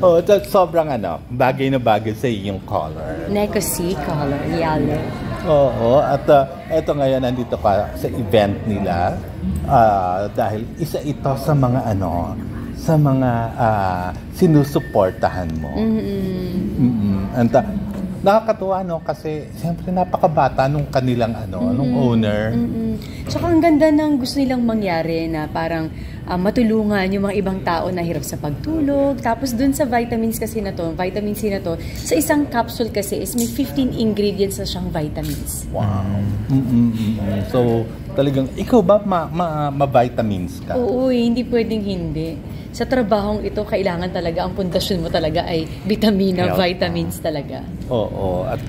Oh, sobrang bagay na bagay sa yung color. Necosi color, yellow. Oo, at eto ngayon nandito ka sa event nila dahil isa ito sa mga sa mga sinusuportahan mo. And nakakatuwa kasi siyempre napakabata nung kanilang nung owner. Tsaka ang ganda ng gusto nilang mangyari na parang matulungan yung mga ibang tao na hirap sa pagtulog. Tapos dun sa vitamins kasi vitamin C na to, sa isang capsule kasi is may 15 ingredients na siyang vitamins. Wow. So, talagang ikaw ba ma-vitamins ka? Oo, hindi pwedeng hindi. Sa trabahong ito, kailangan talaga, ang pundasyon mo talaga ay vitamina, vitamins talaga. Oo, at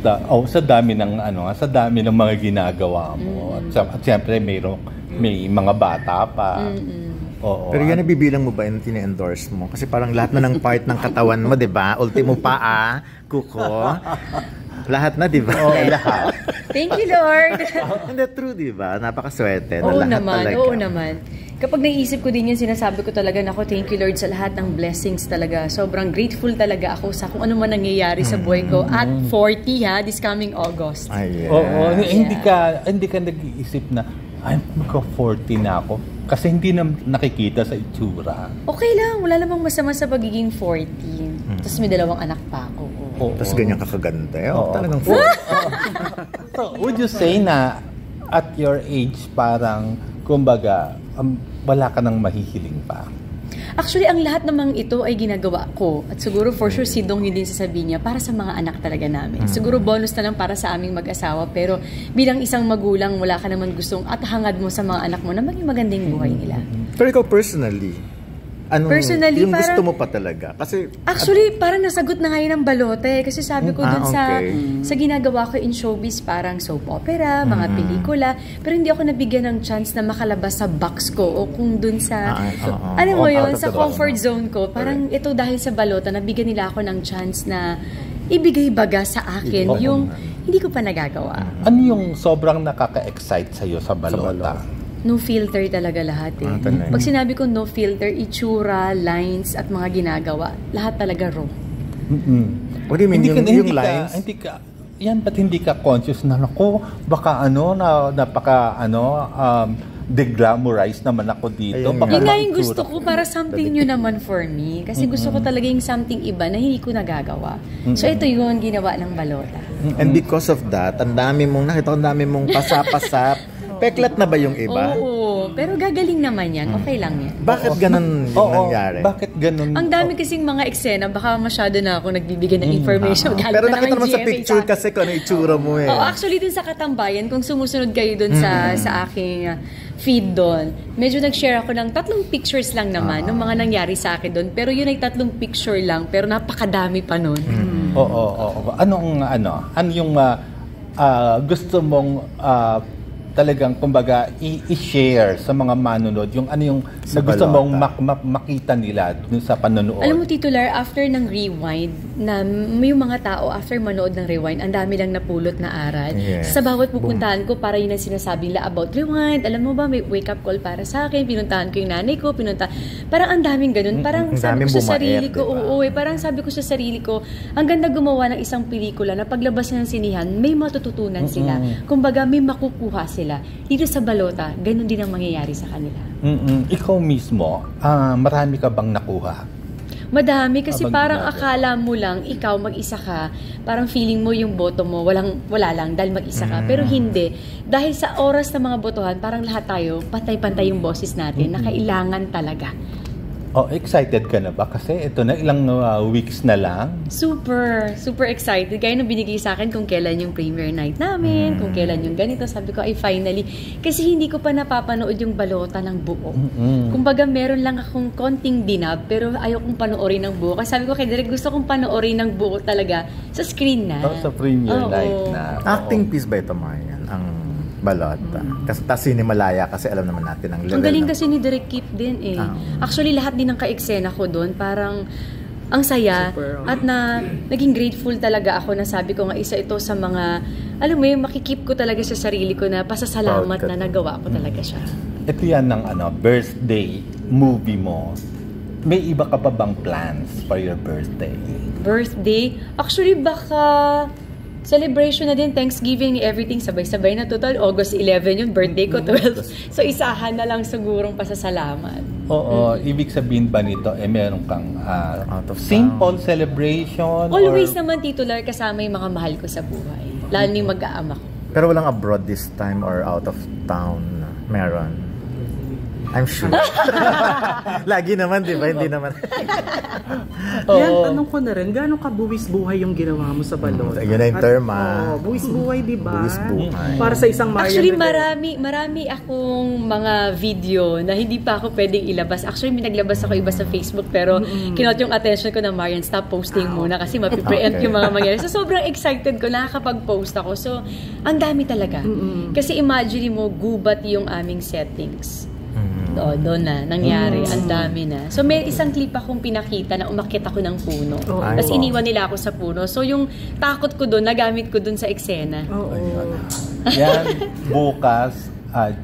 sa dami ng sa dami ng mga ginagawa mo. At siyempre may mga bata pa. Oo. Pero yan nabibilang mo ba yung tine-endorse mo? Kasi parang lahat na ng part ng katawan mo, 'di ba? Ultimo paa, kuko. Lahat na, 'di ba? Oo, lahat. Thank you, Lord. Hindi, true, 'di ba? Napakaswerte na Oo lahat naman, talaga. oo naman. Kapag naisip ko din yan, sinasabi ko talaga, thank you Lord sa lahat ng blessings talaga. Sobrang grateful talaga ako sa kung ano man nangyayari sa buhay ko at 40 this coming August. Ay, yes. Oo, hindi ka nag-iisip na ay magka-40 na ako kasi hindi na nakikita sa itsura. Okay lang, wala namang masama sa pagiging 40. Tapos may 2 anak pa ako. Tapos ganyan kakaganda. Talagang 40. So, would you say na at your age parang kumbaga wala ka nang mahihiling pa? Actually, ang lahat namang ito ay ginagawa ko. At siguro for sure si Dong hindi sasabihin niya para sa mga anak talaga namin. Siguro bonus na lang para sa aming mag-asawa. Pero bilang isang magulang, wala ka naman gustong at hangad mo sa mga anak mo na maging magandang buhay nila. Pero ikaw personally, Personally, yung gusto parang, mo pa talaga? Kasi actually, parang nasagot na ngayon ng balote. Kasi sabi ko dun okay. sa ginagawa ko in showbiz, parang soap opera, mga pelikula. Pero hindi ako nabigyan ng chance na makalabas sa box ko o kung dun sa, ano mo yun, sa comfort zone ko. Parang ito dahil sa balota, nabigyan nila ako ng chance na ibigay baga sa akin yung hindi ko pa nagagawa. Ano yung sobrang nakaka-excite sa'yo sa balota? No filter talaga lahat eh. Pag sinabi ko no filter, itsura, lines, at mga ginagawa, lahat talaga raw. What do you mean? Yung lines? Ba't hindi ka conscious na baka de-glamorize naman ako dito. Yun nga yung gusto ko para something new naman for me. Kasi gusto ko talaga yung something iba na hindi ko nagagawa. So ito yun, ginawa ng balota. And because of that, ang dami mong pasap-pasap. Peklat na ba yung iba? Oo, pero gagaling naman yan. Okay lang yan. Bakit ganun yung nangyari? Bakit ganun? Ang dami kasing mga eksena, baka masyado na ako nagbibigay ng information. Pero nakita naman sa picture kasi kung ano itsura mo eh. Actually, dun sa Katambayan, kung sumusunod kayo dun sa aking feed doon, medyo nag-share ako ng 3 pictures lang naman ng mga nangyari sa akin doon. Pero yun ay 3 picture lang, pero napakadami pa nun. Oo. Ano yung gusto mong talagang kumbaga i-share sa mga manonood yung na gusto mong makita nila dun sa panonood. Alam mo, titular, after ng Rewind, na may mga tao after manood ng Rewind, ang dami lang napulot na aral. Sa bawat pupuntahan ko, para yun ang sinasabi nila about Rewind. Alam mo ba, may wake-up call para sa akin. Pinuntahan ko yung nanay ko, parang ang daming ganun. Parang sabi ko sa sarili ko, parang sabi ko sa sarili ko, ang ganda gumawa ng isang pelikula na paglabas ng sinihan, may matututunan sila. Kumbaga, may makukuha sila. Dito sa balota, ganun din ang mangyayari sa kanila. Ikaw mismo, marami ka bang nakuha? Madami kasi parang akala mo lang ikaw mag-isa ka, parang feeling mo yung boto mo wala lang dahil mag-isa ka, pero hindi. Dahil sa oras ng mga botohan, parang lahat tayo pantay-pantay yung boses natin na kailangan talaga. Excited ka na ba? Kasi ito na, ilang weeks na lang. Super excited. Kaya nung binigay sa akin kung kailan yung premiere night namin, kung kailan yung ganito, sabi ko, ay finally. Kasi hindi ko pa napapanood yung balota ng buo. Kumbaga, meron lang akong konting dinab, pero ayaw kong panoorin ng buo. Kasi sabi ko, kay Derek, gusto kong panoorin ng buo talaga sa screen na. Sa premiere night na. Acting piece ba ito, Marian? Ang balota. Kasi Sinimalaya kasi alam naman natin ang level. Ang galing kasi ni Derek Kip din eh. Actually, lahat din ng ka-eksena ko doon, parang ang saya. At naging grateful talaga ako na sabi ko nga isa ito sa mga, alam mo yung makikip ko talaga sa sarili ko na pasasalamat na nagawa ko talaga siya. Ito yan ng birthday movie mo. may iba ka pa bang plans for your birthday? Birthday? Actually, baka celebration na din, Thanksgiving, everything, sabay-sabay na total. August 11 yun, birthday ko, 12. So, isahan na lang sigurong pasasalamat. Oo, ibig sabihin ba nito, meron kang simple celebration? Always naman titular kasama yung mga mahal ko sa buhay. Lalo yung mag-aama ko. Pero walang abroad this time or out of town? Meron? I'm sure. Lagi naman, di ba? Hindi naman. Yan, tanong ko na rin, gano'ng kabuwis buhay yung ginawa mo sa balon? Yun na yung term, buwis buhay, di ba? Buwis buhay. Para sa isang Marian. Actually, marami akong mga video na hindi pa ako pwedeng ilabas. Actually, may naglabas ako iba sa Facebook, pero kinot yung attention ko na, Marian, stop posting muna kasi mapipreempt yung mga mangyari. So, sobrang excited ko, nakakapag-post ako. So, ang dami talaga. Kasi imagine mo, gubat yung aming settings. Doon na, nangyari. Ang dami na. So, may isang clip akong pinakita na umakyat ako ng puno. Tapos iniwan nila ako sa puno. So, yung takot ko doon, nagamit ko doon sa eksena. Yan, bukas,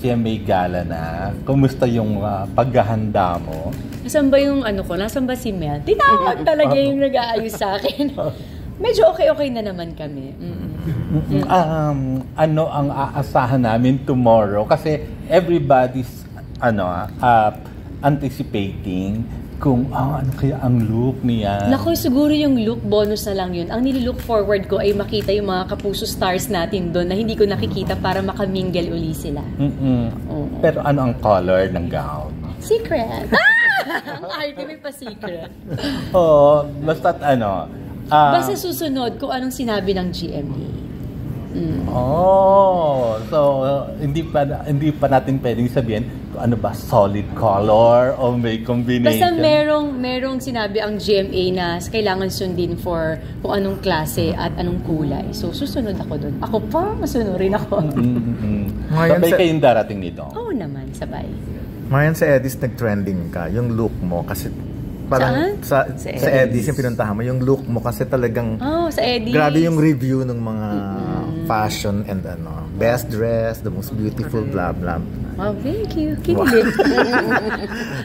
GMA Gala na. Kumusta yung paghahanda mo? Nasaan ba yung nasaan ba si Mel? Tinawag talaga yung nag-aayos sa akin. Medyo okay na naman kami. Ano ang aasahan namin tomorrow? Kasi everybody's anticipating kung ano kaya ang look niya. Naku, siguro yung look bonus na lang yun. Ang nililook forward ko ay makita yung mga Kapuso stars natin doon na hindi ko nakikita para makamingle uli sila. Pero ano ang color ng gown? Secret! Ang arte, may pa-secret. Basta't basta susunod kung anong sinabi ng GMA. So hindi pa natin pwedeng sabihin kung ano ba, solid color o may combination. Basta merong sinabi ang GMA na kailangan sundin for kung anong klase at anong kulay. So susunod ako doon. Ako pa, masunod rin ako. Sabay kayong darating nito? Oo naman, sabay. Ngayon sa Edis nag-trending ka, yung look mo kasi parang sa Edis yung pinuntahan mo, yung look mo kasi talagang sa Edis. Grabe yung review ng mga fashion and best dress, the most beautiful, blah blah. Wow, thank you. Kinilig.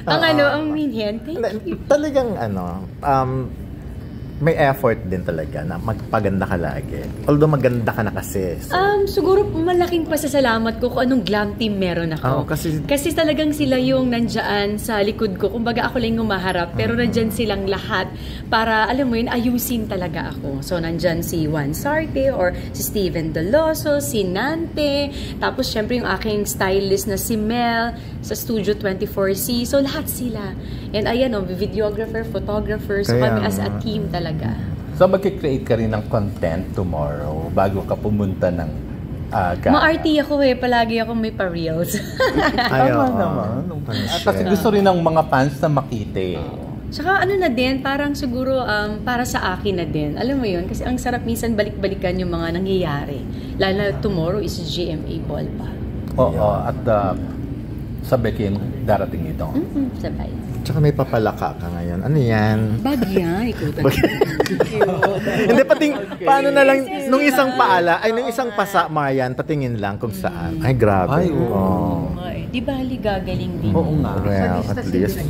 Ang minhen, thank you. Talagang may effort din talaga na magpaganda ka lagi. Although maganda ka na kasi. So. Siguro malaking pasasalamat ko kung anong glam team meron ako. Kasi talagang sila yung nandyan sa likod ko. Kumbaga ako lang humaharap, pero nandyan silang lahat para, alam mo yun, ayusin talaga ako. So, nandyan si Juan Sarte or si Steven Doloso, si Nante, tapos syempre yung aking stylist na si Mel sa Studio 24C. So, lahat sila. And ayan, videographer, photographer. So, kami as a team talaga. So, mag-create ka rin ng content tomorrow bago ka pumunta ng gala? Ma-arty ako palagi ako may pa-reels. Tama naman. Kasi gusto rin ng mga fans na makita Tsaka na din, parang siguro para sa akin na din. Alam mo yun, kasi ang sarap minsan balik-balikan yung mga nangyayari. Lalo na tomorrow is GMA Ball pa. At sabay kayong darating ito. Sabay. Tsaka may papalaka ka ngayon. Ano yan? Bagya, ikaw talaga. Hindi, paano na lang, nung isang pasa, Marian, patingin lang kung saan. Ay, grabe. Di bali gagaling din. Oo nga. Well, at least.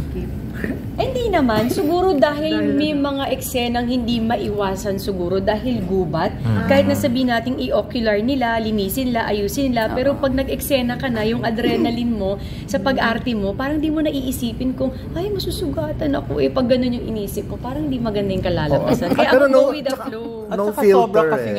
Hindi naman. Siguro dahil may mga eksenang hindi maiwasan siguro dahil gubat. Kahit nasabihin natin i-ocular nila, linisin nila, ayusin nila. Pero pag nag-eksena ka na, yung adrenaline mo sa pag-arte mo, parang di mo naiisipin kung, ay, masusugatan ako. Pag ganun yung inisip ko, parang hindi maganda yung kalalabasan. Kaya ako go with the flow. At saka sobrang kasing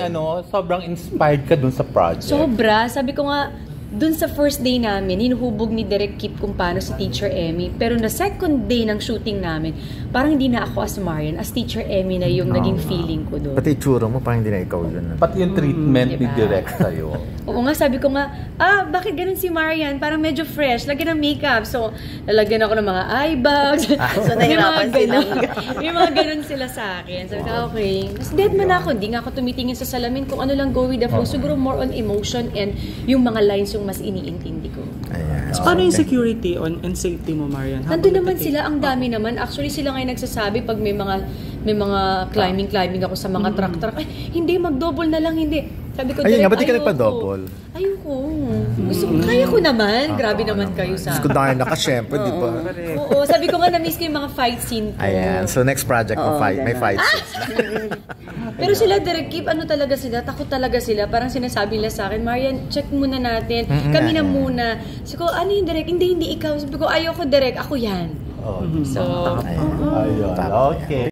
sobrang inspired ka dun sa project. Sobra. Sabi ko nga, dun sa first day namin, hinuhubog ni Direk Kip kung paano si Teacher Emmy. Pero na second day ng shooting namin, parang hindi na ako as Marian, as Teacher Emmy na yung naging feeling ko doon. Pati itsura mo, parang hindi na ikaw yun. Pati yung treatment ni Direk sa'yo. Oo nga, sabi ko nga, bakit ganun si Marian? Parang medyo fresh, lagyan ng makeup. So, lalagyan ako ng mga eye bags. So, nahirapan sila. May mga ganun sila sa akin. Sabi ko, okay. Mas dead man ako. Hindi nga ako tumitingin sa salamin kung ano lang go with the flow. Siguro more on emotion and yung mga lines yung mas iniintindi ko. So, paano yung security and safety mo, Marian? Nandun naman sila, ang dami naman. Actually, sila ngayon nagsasabi pag may mga climbing ako sa mga truck. Ay, hindi, mag-double na lang, hindi. Sabi ko, Ayun nga, direct, ba't di ka nagpa-double? Ayoko. Gusto ko, kaya ko naman. Grabe naman kayo sa Diyos ko dahil naka, syempre, di ba? Oo, sabi ko nga, na-miss ko yung mga fight scene ko. Ayan, so next project mo, may fight scenes na. Pero sila, direct keep, ano talaga sila, takot talaga sila. Parang sinasabi nila sa akin, Marian, check muna natin. Kami na muna. Sabi ko, ano yung direct? Hindi ikaw. Sabi ko, ayoko direct, ako yan. Oh, So, ayun. Okay.